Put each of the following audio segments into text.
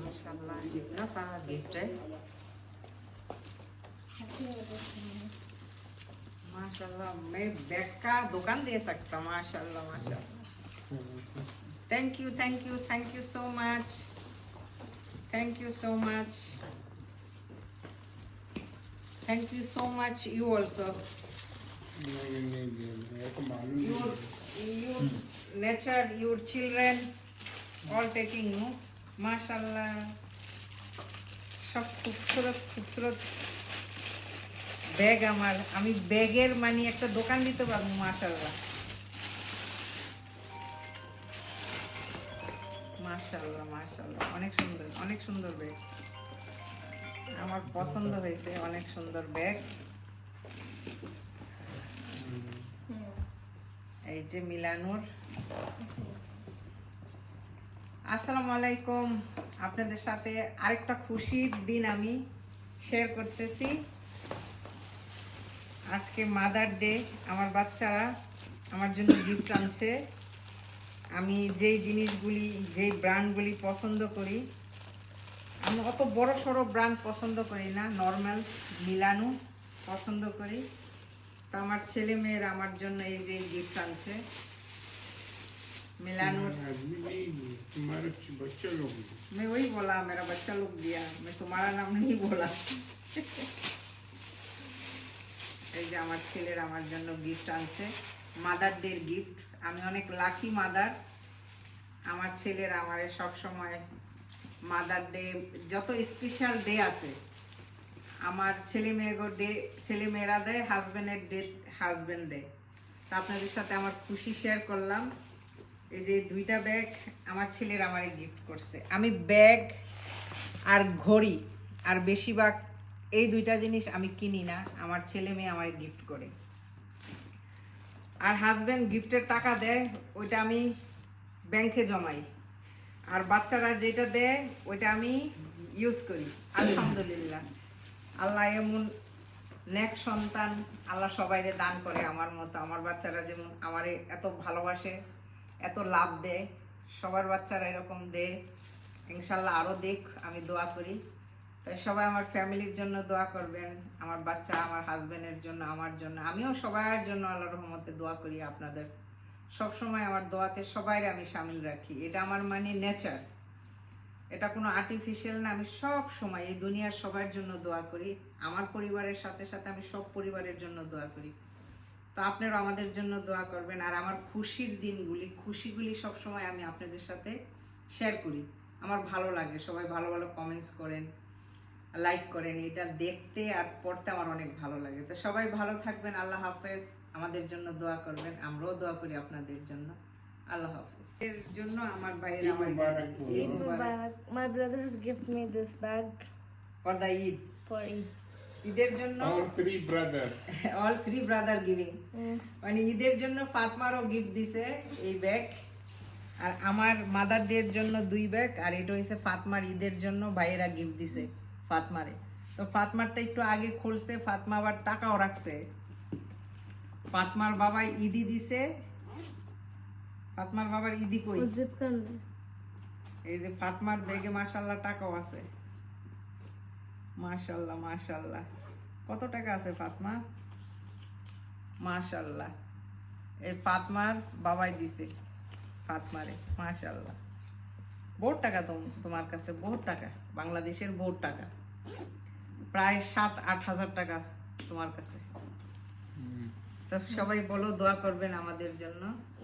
माशाल्लाह इतना सारा गिफ्ट है माशाल्लाह। मैं बैग का दुकान दे सकता हूँ। माशाल्लाह माशाल्लाह। Thank you so much. Thank you so much you also your nature your children all taking you माशाल्लाह। सब खूबसूरत ব্যাগ আমার আমি ব্যাগের মানে একটা দোকান দিতে পারবো মাশাআল্লাহ মাশাআল্লাহ মাশাআল্লাহ। অনেক সুন্দর ব্যাগ আমার পছন্দ হয়েছে। অনেক সুন্দর ব্যাগ। এই যে মিলানুর। আসসালামু আলাইকুম। আপনাদের সাথে আরেকটা খুশির দিন আমি শেয়ার করতেছি। আজকে মাদার ডে। আমার বাচ্চারা আমার জন্য গিফট আনছে। আমি যেই জিনিসগুলি যেই ব্র্যান্ডগুলি পছন্দ করি, আমি অত বড় সড়ো ব্র্যান্ড পছন্দ করি না, নর্মাল মিলানো পছন্দ করি। তো আমার ছেলে মেয়েরা আমার জন্য এই যে গিফট আনছে मिलानो। तुम्हारे बच्चे लोग मैं वही बोला, मेरा बच्चा लोग दिया, मैं तुम्हारा नाम नहीं बोला। এই যে আমার ছেলের আমার জন্য গিফট আনছে, মাদার ডে গিফট। আমি অনেক লাকি মাদার। আমার ছেলের আমারে সব সময় মাদার ডে যত স্পেশাল ডে আছে আমার ছেলে মেয়েরা দেয়, হাজবেন্ডের ডে হাজবেন্ড দেয়। তা আপনাদের সাথে আমার খুশি শেয়ার করলাম। এই যে দুইটা ব্যাগ আমার ছেলের আমারে গিফট করছে। আমি ব্যাগ আর ঘড়ি আর বেশিরভাগ এই দুইটা জিনিস আমি কিনি না, আমার ছেলে মেয়ে আমারে গিফট করে। আর হাজবেন্ড গিফটের টাকা দেয়, ওইটা আমি ব্যাংকে জমাই। আর বাচ্চারা যেটা দেয় ওইটা আমি ইউজ করি। আলহামদুলিল্লাহ, আল্লাহ এমন নেক সন্তান আল্লাহ সবাইকে দান করে আমার মতো। আমার বাচ্চারা যেমন আমারে এত ভালোবাসে, এত লাভ দেয়, সবার বাচ্চারা এরকম দেয়। ইনশাল্লাহ আরও দেখ, আমি দোয়া করি। তাই সবাই আমার ফ্যামিলির জন্য দোয়া করবেন, আমার বাচ্চা, আমার হাজবেন্ডের জন্য, আমার জন্য। আমিও সবার জন্য আল্লাহর রহমতে দোয়া করি। আপনাদের সব সময় আমার দোয়াতে সবাইরে আমি শামিল রাখি। এটা আমার মানে নেচার, এটা কোনো আর্টিফিশিয়াল না। আমি সব সময় এই দুনিয়ার সবার জন্য দোয়া করি। আমার পরিবারের সাথে সাথে আমি সব পরিবারের জন্য দোয়া করি। তো আপনারা আমাদের জন্য দোয়া করবেন। আর আমার খুশির দিনগুলি, খুশিগুলি সবসময় আমি আপনাদের সাথে শেয়ার করি। আমার ভালো লাগে, সবাই ভালো ভালো কমেন্টস করেন, লাইক করেন। এটা দেখতে আর পড়তে আমার অনেক ভালো লাগে। তো সবাই ভালো থাকবেন। আল্লাহ হাফেজ। আমাদের জন্য দোয়া করবেন, আমরাও দোয়া করি আপনাদের জন্য। আল্লাহ হাফেজ। এর জন্য আমার ভাইয়ের আমার ঈদ মুবারক। My brothers gift me this bag for the Eid, for Eid. ঈদের জন্য all three brother giving মানে ঈদের জন্য ফাতমারও গিফট দিছে এই ব্যাগ। আর আমার মাদার ডে এর জন্য 2 ব্যাগ। আর এটা হইছে ফাতমার ঈদের জন্য ভাইয়েরা গিফট দিছে ফাতমারে। তো ফাতমারটা একটু আগে খুলছে, ফাতমা আবার টাকাও রাখছে। ফাতমার বাবা ঈদি দিছে। ফাতমার বাবার ঈদি কই? Zip karna. এই যে ফাতমার ব্যাগে মাশাআল্লাহ টাকাও আছে। মাশাআল্লাহ মাশাআল্লাহ। কত টাকা আছে ফাতমা? মাশাআল্লাহ। এই ফাতমার বাবাই দিছে ফাতমারে। মাশাআল্লাহ, বহুত টাকা। তোমার কাছে বহুত টাকা, বাংলাদেশের বহুত টাকা, প্রায় 7-8 হাজার টাকা তোমার কাছে। তো সবাই বলো দোয়া করবেন আমাদের জন্য।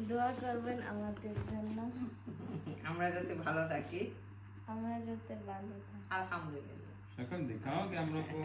দোয়া করবেন আমাদের জন্য, আমরা যাতে ভালো থাকি। আমরা যাতে ভালো থাকি। আলহামদুলিল্লাহ। शक्ल दिखाओ कैमरा को।